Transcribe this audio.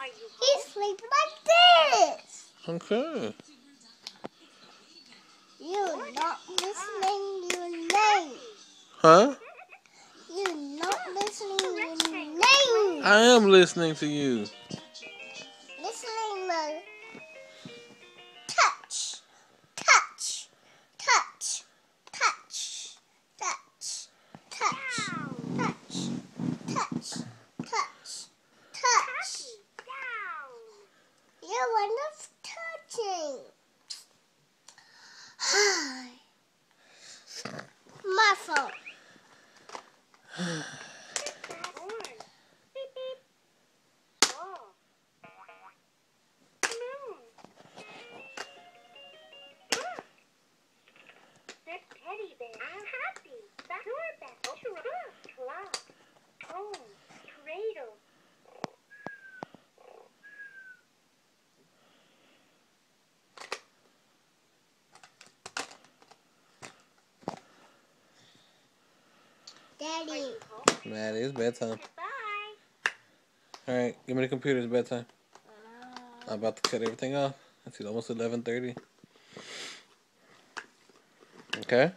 He sleeps like this. Okay. You're not listening, you name. Huh? You're not listening, you name. I am listening to you. Listening the touch, touch, touch, touch, touch, touch, touch, touch, touch, touch. You want us touching. My phone. Teddy bear. I'm happy. That's your best. Clock. Comb. Cradle. Daddy. Maddie, it's bedtime. Goodbye. Alright, give me the computer, it's bedtime. I'm about to cut everything off. It's almost 11:30. Okay?